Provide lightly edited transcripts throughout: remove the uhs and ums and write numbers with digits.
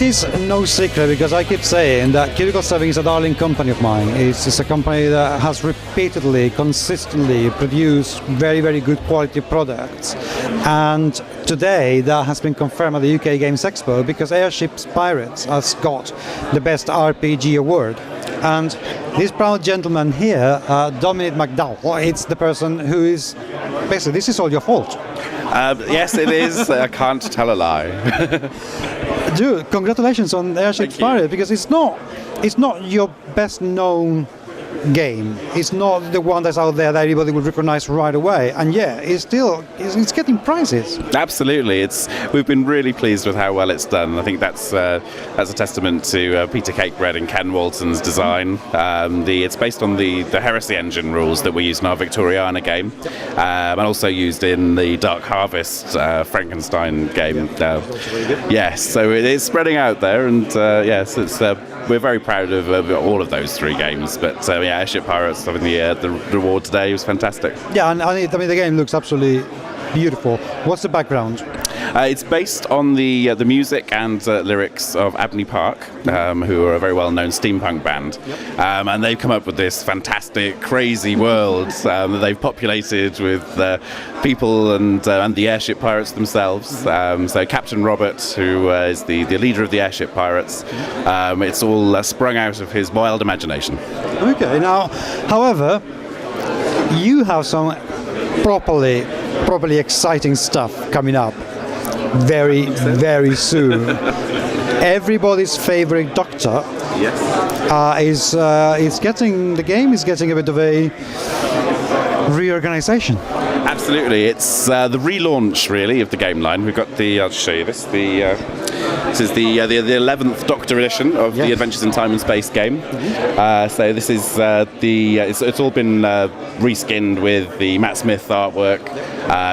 is no secret, because I keep saying that Cubicle 7 is a darling company of mine. It's a company that has repeatedly, consistently produced very, very good quality products. And today that has been confirmed at the UK Games Expo, because Airships Pirates has got the best RPG award. And this proud gentleman here, Dominic McDowall, it's the person who is basically, this is all your fault. Yes, it is. I can't tell a lie. Dude, congratulations on Airships Pirates, because it's not your best known game. It's not the one that's out there that everybody will recognize right away, and yeah, it's it's getting prizes. Absolutely, we've been really pleased with how well it's done. I think that's a testament to Peter Cakebread and Ken Walton's design. It's based on the Heresy engine rules that we use in our Victoriana game, and also used in the Dark Harvest Frankenstein game. Yes, so it is spreading out there, and yes, we're very proud of all of those three games. But Airship Pirates having the reward today was fantastic. Yeah, and I mean the game looks absolutely beautiful. What's the background? It's based on the music and lyrics of Abney Park, who are a very well-known steampunk band. And they've come up with this fantastic, crazy world that they've populated with people and the airship pirates themselves. So Captain Robert, who is the leader of the airship pirates, it's all sprung out of his wild imagination. Okay, now, however, you have some properly exciting stuff coming up very, very soon. Everybody's favorite Doctor is getting a bit of a reorganization. Absolutely, it's the relaunch really of the game line. We've got I'll show you this. This is the 11th Doctor edition of the Adventures in Time and Space game. So this is it's all been reskinned with the Matt Smith artwork.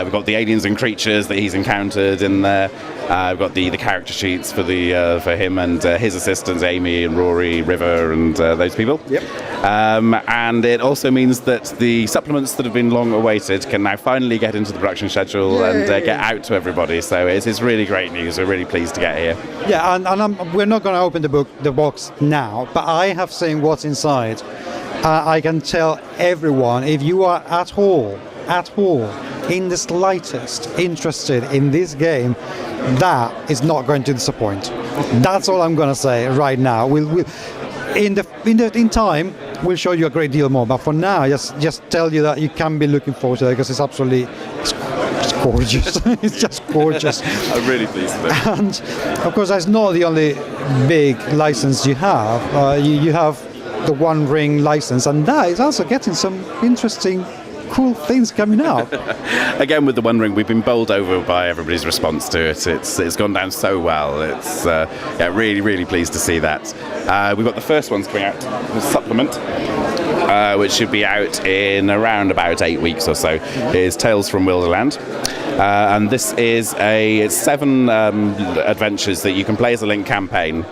We've got the aliens and creatures that he's encountered in there. We've got the character sheets for him and his assistants, Amy and Rory, River, and those people. And it also means that the supplements that have been long awaited can now finally get into the production schedule and get out to everybody. So it's really great news. We're really pleased to get here. Yeah, and we're not going to open the box now, but I have seen what's inside. I can tell everyone, if you are at all in the slightest interested in this game, that is not going to disappoint. That's all I'm going to say right now. We'll in time we'll show you a great deal more, but for now just tell you that you can be looking forward to it, because it's absolutely gorgeous. It's just gorgeous. I'm really pleased with it. And of course that's not the only big license you have. You have the One Ring license, and that is also getting some interesting cool things coming out. Again, with the One Ring, we've been bowled over by everybody's response to it. It's gone down so well. It's really, really pleased to see that. We've got the first ones coming out, the supplement, which should be out in around about 8 weeks or so, is Tales from Wilderland. And this is it's 7 adventures that you can play as a Link campaign,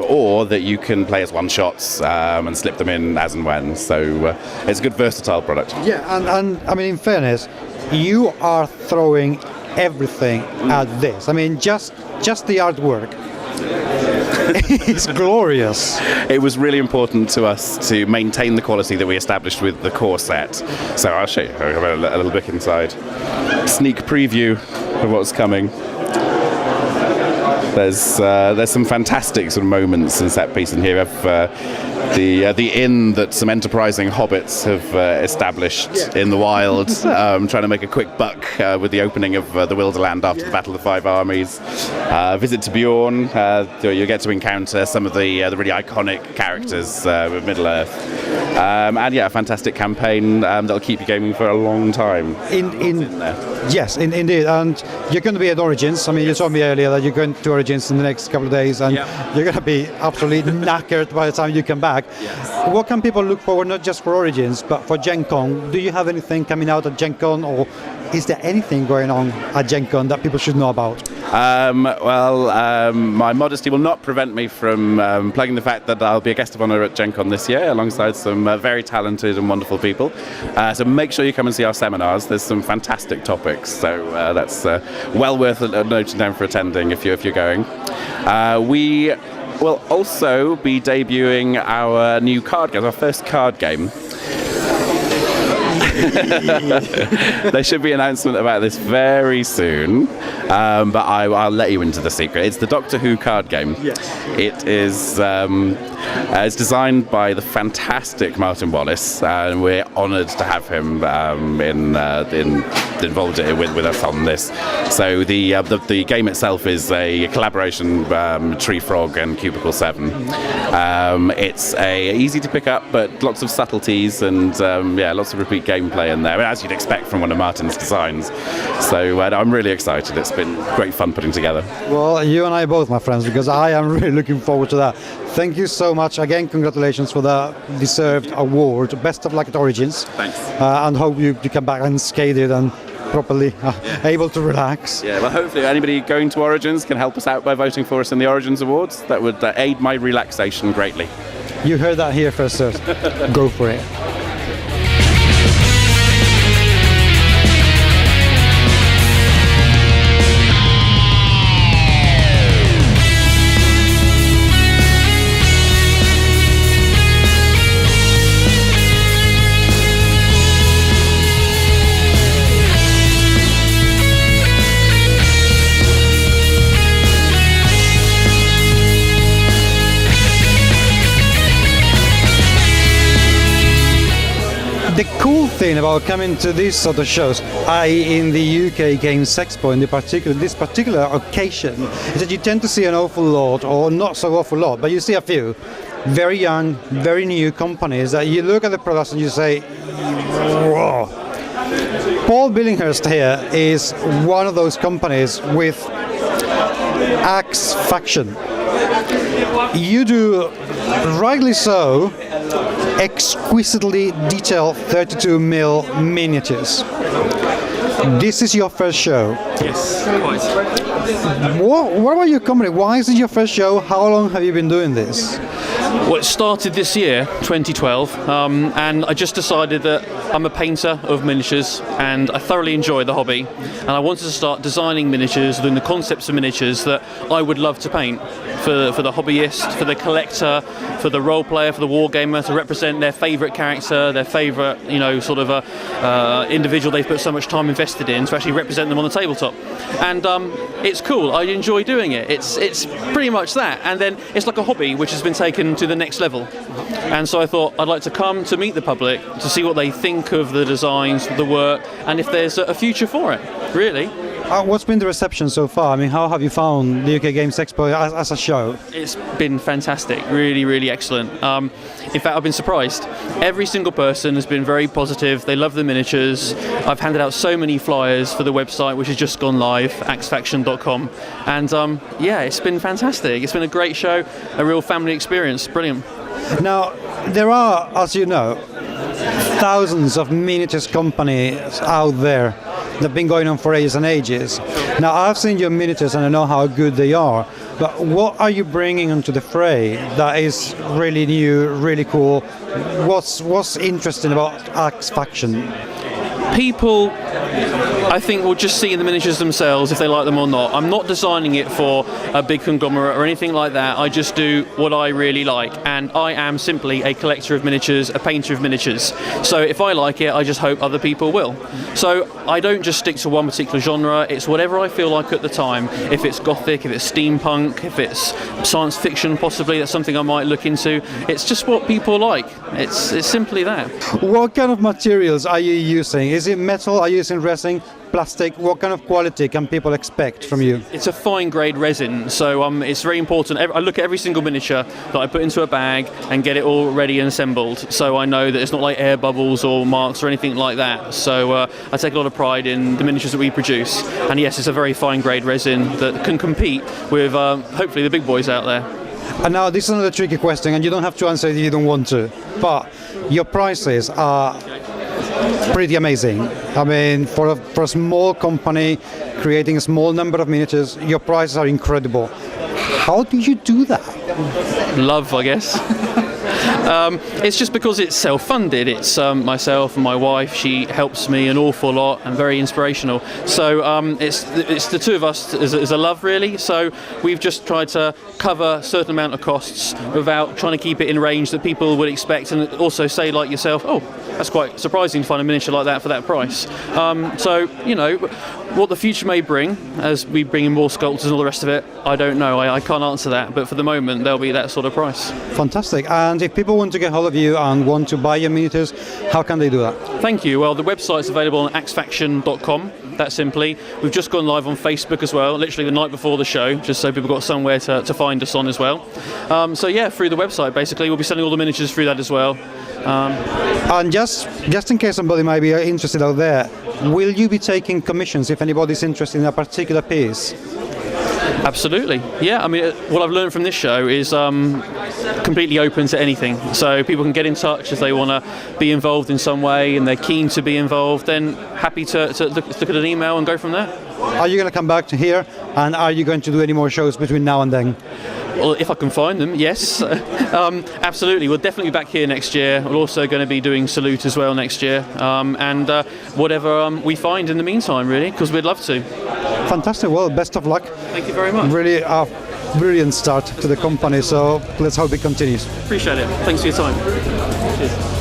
or that you can play as one-shots and slip them in as and when. So it's a good versatile product. Yeah, and I mean, in fairness, you are throwing everything at this. I mean, just the artwork. It's glorious. It was really important to us to maintain the quality that we established with the core set. So I'll show you. I'll have a little look inside. Sneak preview of what's coming. There's some fantastic sort of moments and set piece in here of the inn that some enterprising hobbits have established in the wild, trying to make a quick buck with the opening of the Wilderland after the Battle of the Five Armies. Visit to Bjorn, you get to encounter some of the really iconic characters of Middle-earth. And a fantastic campaign that'll keep you gaming for a long time. Yes, indeed. And you're going to be at Origins. I mean, you told me earlier that you're going to Origins in the next couple of days, and you're going to be absolutely knackered by the time you come back. What can people look forward, not just for Origins, but for Gen Con? Do you have anything coming out at Gen Con, or is there anything going on at Gen Con that people should know about? My modesty will not prevent me from plugging the fact that I'll be a guest of honour at Gen Con this year alongside some very talented and wonderful people. So make sure you come and see our seminars. There's some fantastic topics, so that's well worth noting down for attending if you're going. We will also be debuting our new card game, our first card game. There should be an announcement about this very soon, but I'll let you into the secret. It's the Doctor Who card game. Yes. It is it's designed by the fantastic Martin Wallace, and we're honoured to have him involved with us on this. So the game itself is a collaboration Tree Frog and Cubicle 7. It's easy to pick up, but lots of subtleties and lots of repeat gameplay in there, as you'd expect from one of Martin's designs. So I'm really excited. It's been great fun putting together. Well, you and I both, my friends, because I am really looking forward to that. Thank you so much. Again, congratulations for the deserved award. Best of luck at Origins. Thanks. And hope you come back unscathed and properly able to relax. Yeah, well, hopefully anybody going to Origins can help us out by voting for us in the Origins Awards. That would aid my relaxation greatly. You heard that here first, sir. Go for it. The cool thing about coming to these sort of shows, i.e. in the UK Games Expo, in this particular occasion, is that you tend to see an awful lot, or not so awful lot, but you see a few very young, very new companies that you look at the products and you say, whoa. Paul Billinghurst here is one of those companies with Axe Faction. You do, rightly so, exquisitely detailed 32mm miniatures. This is your first show. Yes, quite. What about your company? Why is it your first show? How long have you been doing this? Well, it started this year, 2012, and I just decided that I'm a painter of miniatures and I thoroughly enjoy the hobby, and I wanted to start designing miniatures, doing the concepts of miniatures that I would love to paint for the hobbyist, for the collector, for the role player, for the wargamer, to represent their favourite character, their favourite, individual they've put so much time invested in, to actually represent them on the tabletop. And it's cool. I enjoy doing it. It's pretty much that. And then it's like a hobby which has been taken to the next level. And so I thought I'd like to come to meet the public, to see what they think of the designs, the work, and if there's a future for it, really. What's been the reception so far? I mean, how have you found the UK Games Expo as a show? It's been fantastic, really, really excellent. In fact, I've been surprised. Every single person has been very positive. They love the miniatures. I've handed out so many flyers for the website, which has just gone live, axfaction.com. And it's been fantastic. It's been a great show, a real family experience. Brilliant. Now, there are, as you know, thousands of miniatures companies out there that have been going on for ages and ages. Now, I've seen your miniatures and I know how good they are, but what are you bringing onto the fray that is really new, really cool? What's interesting about Axe Faction? People, I think, will just see in the miniatures themselves if they like them or not. I'm not designing it for a big conglomerate or anything like that. I just do what I really like, and I am simply a collector of miniatures, a painter of miniatures. So if I like it, I just hope other people will. So I don't just stick to one particular genre. It's whatever I feel like at the time. If it's gothic, if it's steampunk, if it's science fiction, possibly, that's something I might look into. It's just what people like. It's simply that. What kind of materials are you using? Is it metal? Are you using resin, plastic? What kind of quality can people expect from you? It's a fine grade resin, so it's very important. I look at every single miniature that I put into a bag and get it all ready and assembled, so I know that it's not like air bubbles or marks or anything like that. So I take a lot of pride in the miniatures that we produce, and yes, it's a very fine grade resin that can compete with hopefully the big boys out there. And now this is another tricky question, and you don't have to answer if you don't want to, but your prices are pretty amazing. I mean, for a small company creating a small number of miniatures, your prices are incredible. How do you do that? Love, I guess. It's just because it's self-funded. It's myself and my wife. She helps me an awful lot and very inspirational. So it's the two of us as a love, really. So we've just tried to cover a certain amount of costs without trying to keep it in range that people would expect, and also say, like yourself, oh, that's quite surprising to find a miniature like that for that price. So, you know, what the future may bring as we bring in more sculptors and all the rest of it, I don't know. I can't answer that. But for the moment, there'll be that sort of price. Fantastic. And if people want to get hold of you and want to buy your miniatures, how can they do that? Thank you. Well, the website's available on axfaction.com. That simply. We've just gone live on Facebook as well, literally the night before the show, just so people got somewhere to find us on as well. So yeah, through the website, basically. We'll be selling all the miniatures through that as well. And just in case somebody might be interested out there, will you be taking commissions if anybody's interested in a particular piece? Absolutely. Yeah, I mean, what I've learned from this show is completely open to anything. So people can get in touch if they want to be involved in some way and they're keen to be involved, then happy to look at an email and go from there. Are you going to come back to here, and are you going to do any more shows between now and then? Well, if I can find them, yes. Absolutely. We'll definitely be back here next year. We're also going to be doing Salute as well next year. And whatever we find in the meantime, really, because we'd love to. Fantastic. Well, best of luck. Thank you very much. Really a brilliant start to the company, so let's hope it continues. Appreciate it. Thanks for your time. Cheers.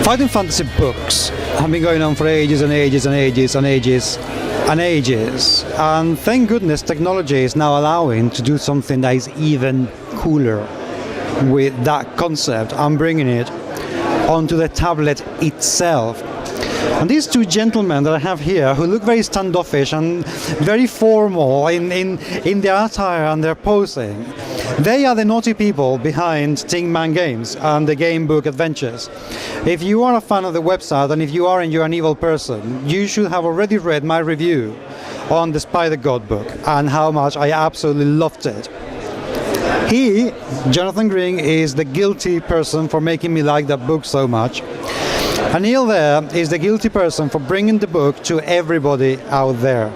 Fighting fantasy books have been going on for ages and ages and ages and ages and ages, and thank goodness technology is now allowing to do something that is even cooler with that concept and bringing it onto the tablet itself. And these two gentlemen that I have here, who look very standoffish and very formal in their attire and their posing, they are the naughty people behind Tin Man Games and the Gamebook Adventures. If you are a fan of the website, and if you aren't, you're an evil person, you should have already read my review on the Spider God book and how much I absolutely loved it. He, Jonathan Green, is the guilty person for making me like that book so much. And Neil there is the guilty person for bringing the book to everybody out there.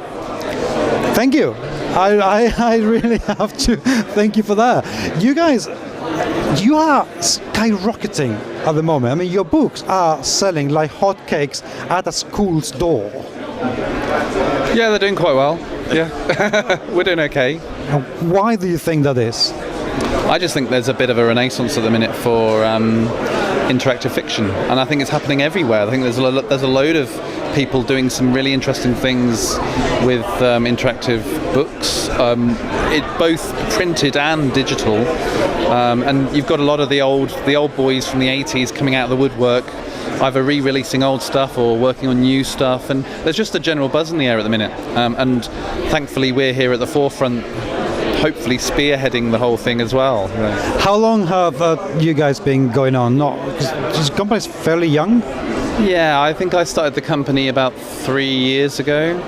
Thank you. I really have to thank you for that. You guys, you are skyrocketing at the moment. I mean, your books are selling like hotcakes at a school's door. Yeah, they're doing quite well. Yeah, we're doing okay. Why do you think that is? I just think there's a bit of a renaissance at the minute for interactive fiction, and I think it's happening everywhere. I think there's a load of people doing some really interesting things with interactive books, both printed and digital. And you've got a lot of the old boys from the 80s coming out of the woodwork, either re-releasing old stuff or working on new stuff, and there's just a general buzz in the air at the minute. And thankfully we're here at the forefront, hopefully spearheading the whole thing as well. How long have you guys been going on? Because the company's fairly young. Yeah, I think I started the company about 3 years ago.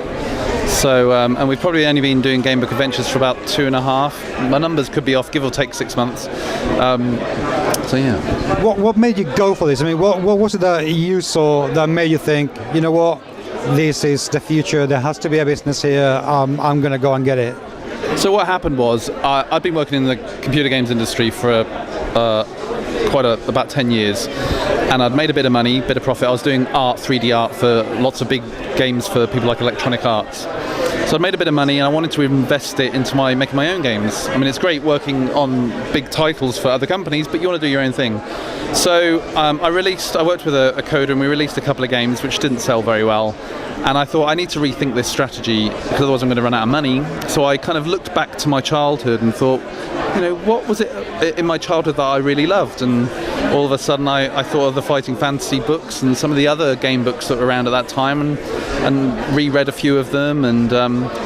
So, and we've probably only been doing Gamebook Adventures for about 2.5. My numbers could be off, give or take 6 months. So yeah. What made you go for this? I mean, what was it that you saw that made you think, you know what, this is the future, there has to be a business here, I'm going to go and get it? So what happened was, I'd been working in the computer games industry for about 10 years, and I'd made a bit of money, bit of profit. I was doing art, 3D art for lots of big games for people like Electronic Arts. So I'd made a bit of money, and I wanted to invest it into making my own games. I mean, it's great working on big titles for other companies, but you want to do your own thing. So I worked with a coder, and we released a couple of games which didn't sell very well. And I thought, I need to rethink this strategy, because otherwise I'm going to run out of money. So I kind of looked back to my childhood and thought, you know, what was it in my childhood that I really loved, all of a sudden I thought of the Fighting Fantasy books and some of the other game books that were around at that time, and reread a few of them, and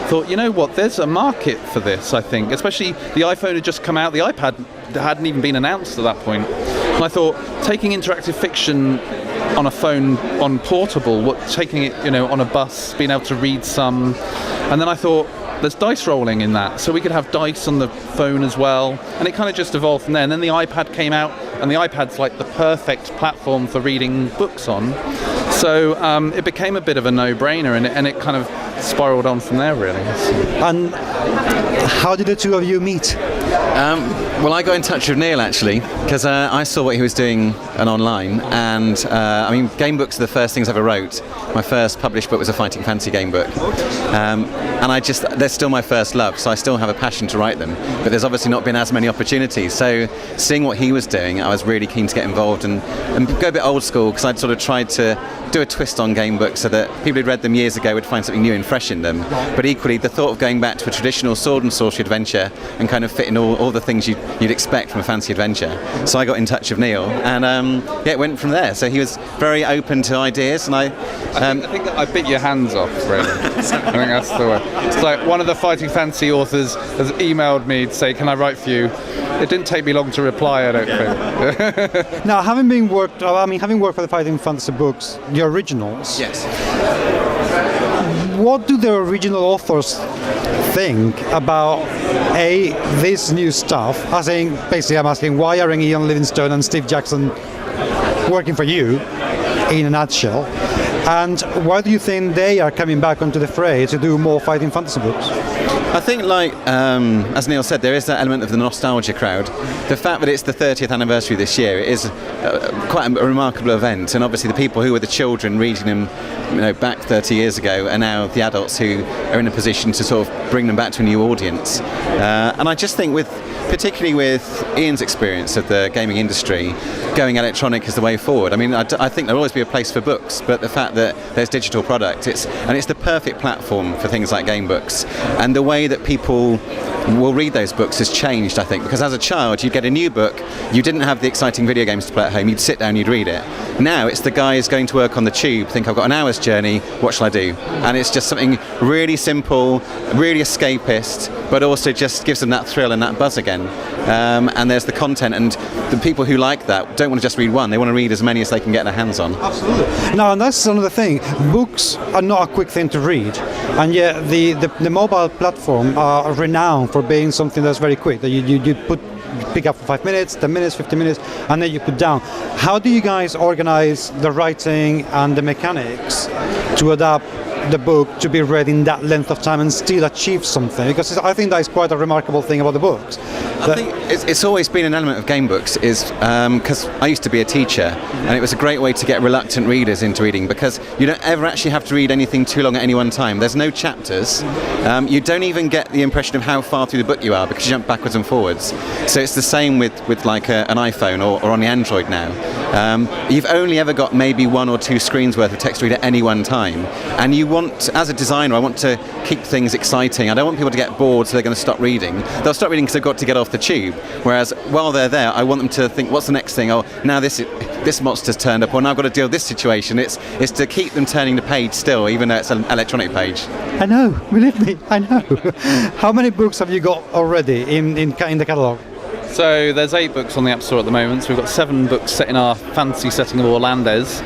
thought, you know what, there's a market for this, I think. Especially the iPhone had just come out, the iPad hadn't even been announced at that point. And I thought, taking interactive fiction on a phone, on portable, taking it, on a bus, being able to read some, and then I thought, there's dice rolling in that, so we could have dice on the phone as well, and it kind of just evolved from there. And then the iPad came out, and the iPad's like the perfect platform for reading books on, so it became a bit of a no-brainer, and it kind of spiraled on from there, really. And how did the two of you meet? Well, I got in touch with Neil actually because I saw what he was doing online, and gamebooks are the first things I ever wrote. My first published book was a Fighting Fantasy game book, and they're still my first love, so I still have a passion to write them, but there's obviously not been as many opportunities. So seeing what he was doing, I was really keen to get involved and go a bit old school, because I'd sort of tried to do a twist on game books so that people who'd read them years ago would find something new and fresh in them, but equally the thought of going back to a traditional sword and sorcery adventure and kind of fitting all the things you'd expect from a fantasy adventure. So I got in touch with Neil, and it went from there. So he was very open to ideas, and I think that I bit your hands off, really. I think that's the way. It's like one of the Fighting Fantasy authors has emailed me to say, can I write for you? It didn't take me long to reply, I don't think. Now, having worked for the Fighting Fantasy books, the originals. Yes. What do the original authors think about this new stuff? Basically, I'm asking, why are Ian Livingstone and Steve Jackson working for you, in a nutshell? And why do you think they are coming back onto the fray to do more Fighting Fantasy books? I think, as Neil said, there is that element of the nostalgia crowd. The fact that it's the 30th anniversary this year, it is quite a remarkable event, and obviously the people who were the children reading them back 30 years ago are now the adults who are in a position to sort of bring them back to a new audience. And I just think particularly with Ian's experience of the gaming industry, going electronic is the way forward. I mean, I think there'll always be a place for books, but the fact that there's digital product, it's the perfect platform for things like game books. And the way that people will read those books has changed, I think, because as a child you'd get a new book, you didn't have the exciting video games to play at home, you'd sit down, you'd read it. Now it's the guys going to work on the tube, think, I've got an hour's journey, what shall I do? And it's just something really simple, really escapist, but also just gives them that thrill and that buzz again. And there's the content, and the people who like that don't want to just read one, they want to read as many as they can get their hands on. Absolutely. Now, and that's another thing, books are not a quick thing to read, and yet the mobile platform are renowned for being something that's very quick, that you pick up for 5 minutes, 10 minutes, 15 minutes, and then you put down. How do you guys organize the writing and the mechanics to adapt the book to be read in that length of time and still achieve something? Because I think that is quite a remarkable thing about the books. I think it's always been an element of game books, is because I used to be a teacher, and it was a great way to get reluctant readers into reading, because you don't ever actually have to read anything too long at any one time. There's no chapters. You don't even get the impression of how far through the book you are, because you jump backwards and forwards. So it's the same with like an iPhone or on the Android now. You've only ever got maybe 1 or 2 screens worth of text to read at any one time, and you want, as a designer, I want to keep things exciting. I don't want people to get bored so they're going to stop reading. They'll stop reading because they've got to get off the tube, whereas while they're there I want them to think, what's the next thing? Oh, now this monster's turned up, or now I've got to deal with this situation. It's to keep them turning the page still, even though it's an electronic page. I know, believe me, I know. How many books have you got already in the catalogue? So there's 8 books on the App Store at the moment. So we've got 7 books set in our fantasy setting of Orlandes,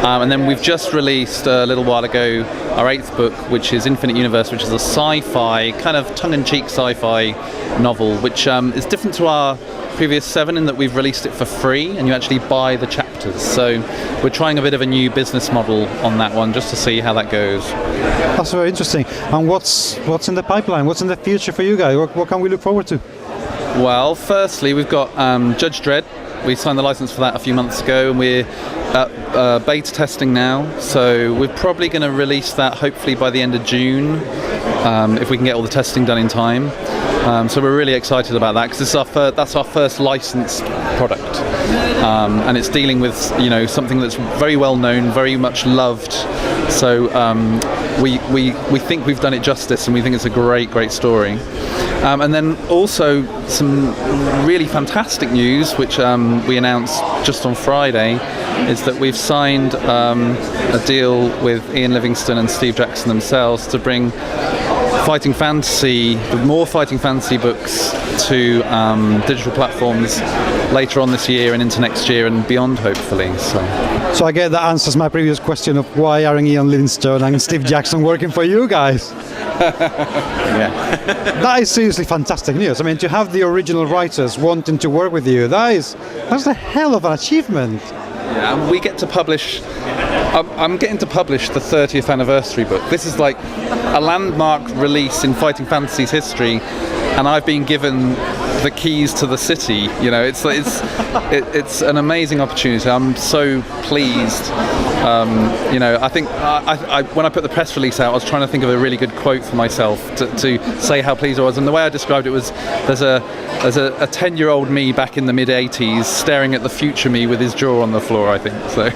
and then we've just released a little while ago our 8th book, which is Infinite Universe, which is a sci-fi, kind of tongue-in-cheek sci-fi novel, which is different to our previous 7 in that we've released it for free and you actually buy the chapters. So we're trying a bit of a new business model on that one, just to see how that goes. That's very interesting. And what's in the pipeline? What's in the future for you guys? What can we look forward to? Well, firstly, we've got Judge Dredd. We signed the license for that a few months ago, and we're at beta testing now. So we're probably going to release that hopefully by the end of June, if we can get all the testing done in time. So we're really excited about that, because that's our first licensed product, and it's dealing with something that's very well known, very much loved. So we think we've done it justice, and we think it's a great story. And then also some really fantastic news, which we announced just on Friday, is that we've signed a deal with Ian Livingstone and Steve Jackson themselves to bring more Fighting Fantasy books to digital platforms later on this year and into next year and beyond, hopefully. So I guess that answers my previous question of why aren't Ian Livingstone and Steve Jackson working for you guys? Yeah. That is seriously fantastic news. I mean, to have the original writers wanting to work with you, that's a hell of an achievement. Yeah, we get to publish. I'm getting to publish the 30th anniversary book. This is like a landmark release in Fighting Fantasy's history, and I've been given the keys to the city. You know, it's an amazing opportunity. I'm so pleased. You know, I think when I put the press release out, I was trying to think of a really good quote for myself to say how pleased I was. And the way I described it was, there's a 10-year-old me back in the mid-80s staring at the future me with his jaw on the floor, I think. So.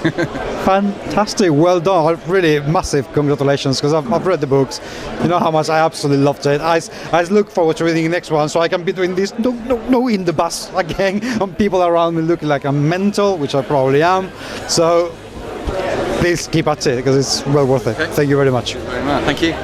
Fantastic, well done. Really massive congratulations, because I've read the books. You know how much I absolutely loved it. I look forward to reading the next one, so I can be doing this no in the bus again, and people around me looking like I'm mental, which I probably am. So please keep at it, because it's well worth it. Okay. Thank you very much. Thank you.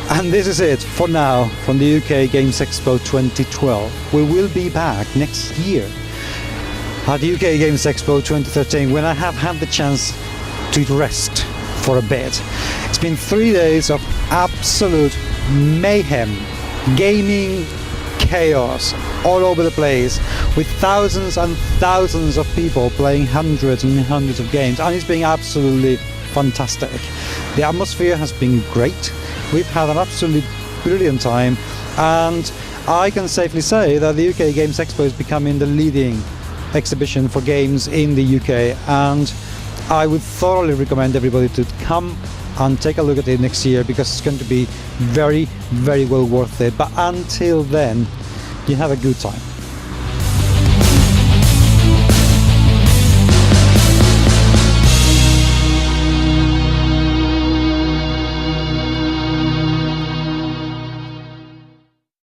And this is it for now from the UK Games Expo 2012. We will be back next year at the UK Games Expo 2013 when I have had the chance to rest for a bit. It's been 3 days of absolute mayhem, gaming chaos all over the place, with thousands and thousands of people playing hundreds and hundreds of games, and it's been absolutely fantastic. The atmosphere has been great. We've had an absolutely brilliant time, and I can safely say that the UK Games Expo is becoming the leading exhibition for games in the UK, and I would thoroughly recommend everybody to come and take a look at it next year, because it's going to be very, very well worth it. But until then, you have a good time.